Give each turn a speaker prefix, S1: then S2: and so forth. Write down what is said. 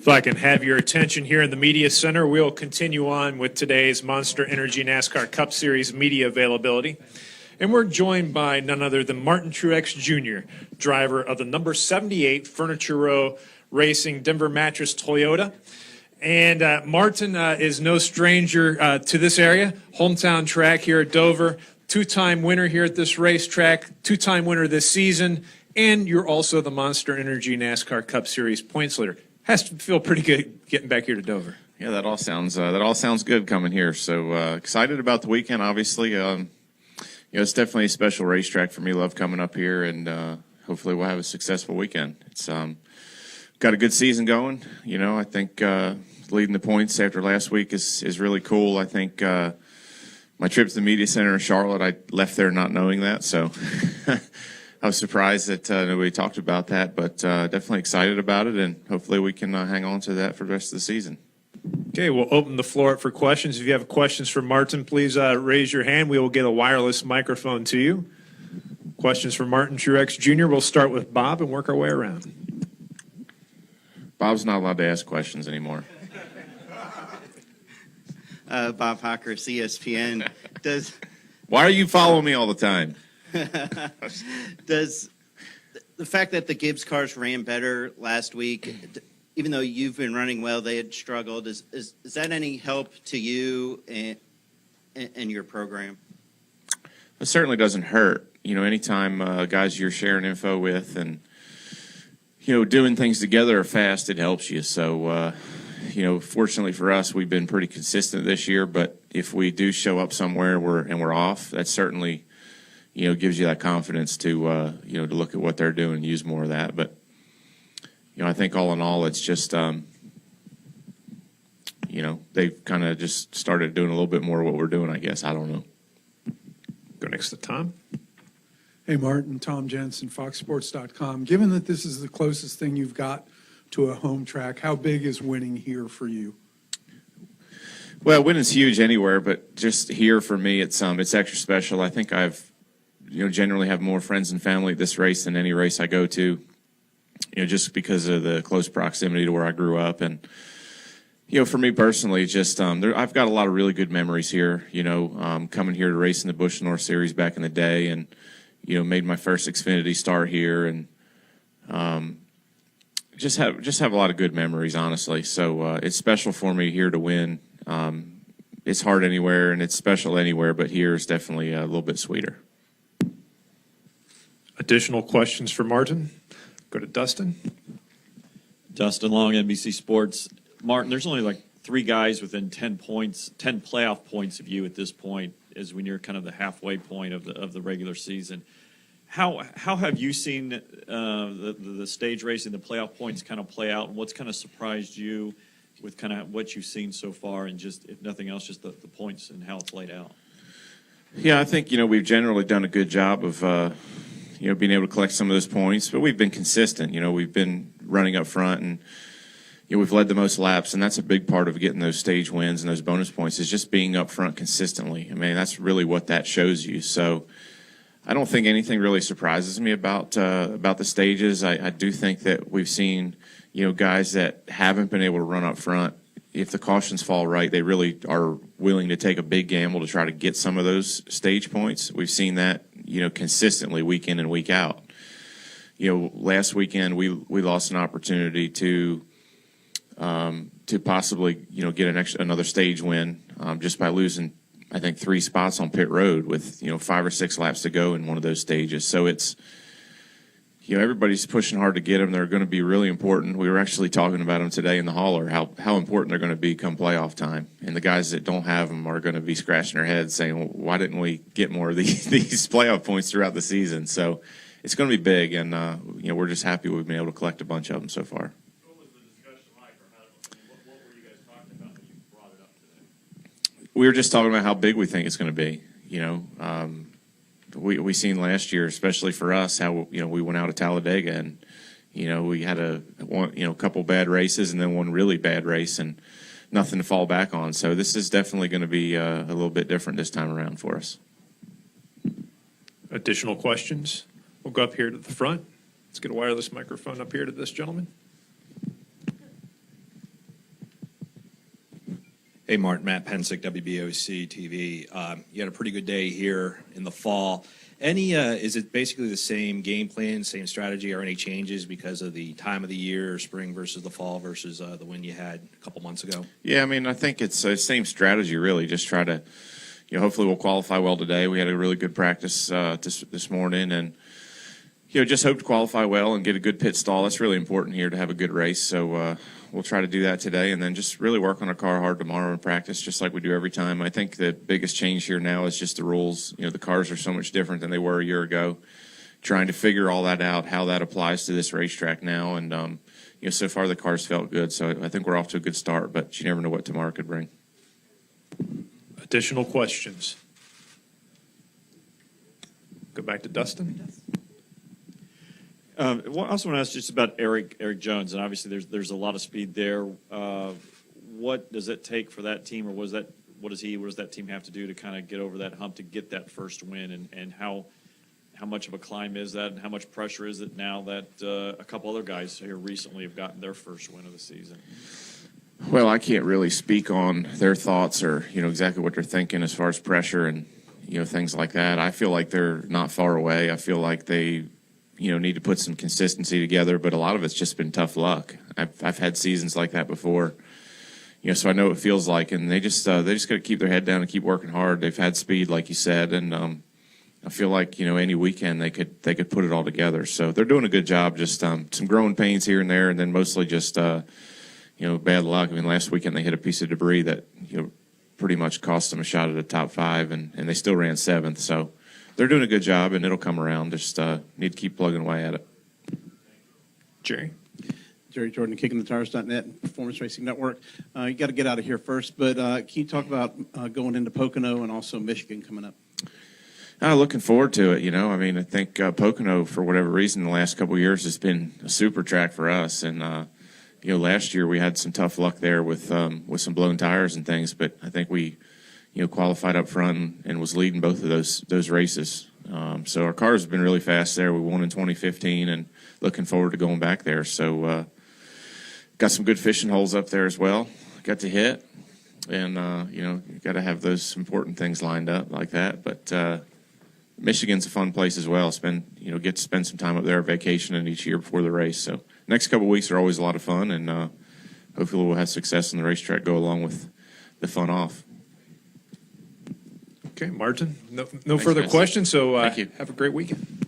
S1: If I can have your attention here in the Media Center, we'll continue on with today's Monster Energy NASCAR Cup Series media availability. And we're joined by none other than Martin Truex Jr., driver of the number 78 Furniture Row Racing Denver Mattress Toyota. And Martin is no stranger to this area, hometown track here at Dover, two-time winner here at this racetrack, two-time winner this season, and you're also the Monster Energy NASCAR Cup Series points leader. Has to feel pretty good getting back here to Dover.
S2: Yeah, that all sounds good coming here. So excited about the weekend. Obviously, it's definitely a special racetrack for me. Love coming up here, and hopefully we'll have a successful weekend. It's got a good season going. I think leading the points after last week is really cool. I think my trip to the Media Center in Charlotte, I left there not knowing that, so. I was surprised that nobody talked about that, but definitely excited about it, and hopefully we can hang on to that for the rest of the season.
S1: Okay, we'll open the floor up for questions. If you have questions for Martin, please raise your hand. We will get a wireless microphone to you. Questions for Martin Truex Jr. We'll start with Bob and work our way around.
S2: Bob's not allowed to ask questions anymore.
S3: Bob Hocker, ESPN.
S2: Why are you following me all the time?
S3: Does the fact that the Gibbs cars ran better last week, even though you've been running well, they had struggled, is that any help to you and your program?
S2: It certainly doesn't hurt. Anytime guys you're sharing info with and, doing things together fast, it helps you. So, fortunately for us, we've been pretty consistent this year, but if we do show up somewhere and we're off, that's certainly gives you that confidence to, to look at what they're doing and use more of that. But, I think all in all, it's just, they've kind of just started doing a little bit more of what we're doing, I guess. I don't know.
S1: Go next to Tom.
S4: Hey, Martin, Tom Jensen, FoxSports.com. Given that this is the closest thing you've got to a home track, how big is winning here for you?
S2: Well, winning's huge anywhere, but just here for me, it's extra special. I think I've generally have more friends and family at this race than any race I go to, just because of the close proximity to where I grew up. And, for me personally, just I've got a lot of really good memories here, coming here to race in the Busch North Series back in the day and, made my first Xfinity start here and just have a lot of good memories, honestly. So it's special for me here to win. It's hard anywhere and it's special anywhere, but here is definitely a little bit sweeter.
S1: Additional questions for Martin? Go to Dustin.
S5: Dustin Long, NBC Sports. Martin, there's only like three guys within 10 playoff points of you at this point as we near kind of the halfway point of the regular season. How have you seen the stage racing, the playoff points kind of play out, and what's kind of surprised you with kind of what you've seen so far and just, if nothing else, just the points and how it's laid out?
S2: Yeah, I think, we've generally done a good job of being able to collect some of those points, but we've been consistent. We've been running up front and, we've led the most laps, and that's a big part of getting those stage wins and those bonus points is just being up front consistently. I mean, that's really what that shows you. So I don't think anything really surprises me about the stages. I do think that we've seen, guys that haven't been able to run up front, if the cautions fall right, they really are willing to take a big gamble to try to get some of those stage points. We've seen that, consistently week in and week out. Last weekend we lost an opportunity to possibly, get another stage win just by losing, I think, 3 spots on pit road with, 5 or 6 laps to go in one of those stages. So it's, everybody's pushing hard to get them. They're going to be really important. We were actually talking about them today in the hauler, how important they're going to be come playoff time. And the guys that don't have them are going to be scratching their heads saying, well, why didn't we get more of these playoff points throughout the season? So it's going to be big, and, we're just happy we've been able to collect a bunch of them so far.
S1: What was the discussion like, or what were you guys talking about when you brought it up today?
S2: We were just talking about how big we think it's going to be, We seen last year, especially for us, how we went out of Talladega and we had a couple bad races and then one really bad race and nothing to fall back on. So this is definitely going to be a little bit different this time around for us.
S1: Additional questions? We'll go up here to the front. Let's get a wireless microphone up here to this gentleman.
S6: Hey, Martin, Matt Pensick, WBOC TV. You had a pretty good day here in the fall. Is it basically the same game plan, same strategy, or any changes because of the time of the year, spring versus the fall versus the win you had a couple months ago?
S2: Yeah, I mean, I think it's the same strategy, really. Just try to, hopefully we'll qualify well today. We had a really good practice this morning, and just hope to qualify well and get a good pit stall. That's really important here to have a good race. So we'll try to do that today, and then just really work on our car hard tomorrow in practice, just like we do every time. I think the biggest change here now is just the rules. The cars are so much different than they were a year ago. Trying to figure all that out, how that applies to this racetrack now, and so far the cars felt good. So I think we're off to a good start, but you never know what tomorrow could bring.
S1: Additional questions? Go back to Dustin.
S5: I also want to ask just about Erik Jones, and obviously there's a lot of speed there. What does it take for that team, or what does that team have to do to kind of get over that hump to get that first win, and how much of a climb is that, and how much pressure is it now that a couple other guys here recently have gotten their first win of the season?
S2: Well, I can't really speak on their thoughts or exactly what they're thinking as far as pressure and things like that. I feel like they're not far away. I feel like they need to put some consistency together, but a lot of it's just been tough luck. I've had seasons like that before, so I know what it feels like, and they just got to keep their head down and keep working hard. They've had speed, like you said, and I feel like any weekend they could put it all together. So they're doing a good job. Just some growing pains here and there, and then mostly just bad luck. I mean, last weekend they hit a piece of debris that pretty much cost them a shot at the top 5, and they still ran 7th. So they're doing a good job, and it'll come around. Just need to keep plugging away at it.
S1: Jerry?
S7: Jerry Jordan, KickingTheTires.net and Performance Racing Network. You got to get out of here first, but can you talk about going into Pocono and also Michigan coming up?
S2: Looking forward to it. I mean, I think Pocono, for whatever reason, the last couple of years has been a super track for us. And last year we had some tough luck there with some blown tires and things, but I think we qualified up front and was leading both of those races. So our cars have been really fast there. We won in 2015, and looking forward to going back there. So got some good fishing holes up there as well. Got to hit, and you got to have those important things lined up like that. But Michigan's a fun place as well. Get to spend some time up there vacationing each year before the race. So next couple of weeks are always a lot of fun, and hopefully we'll have success in the racetrack go along with the fun off.
S1: Okay, Martin, no further
S2: guys.
S1: questions, so
S2: Thank you.
S1: have a great weekend.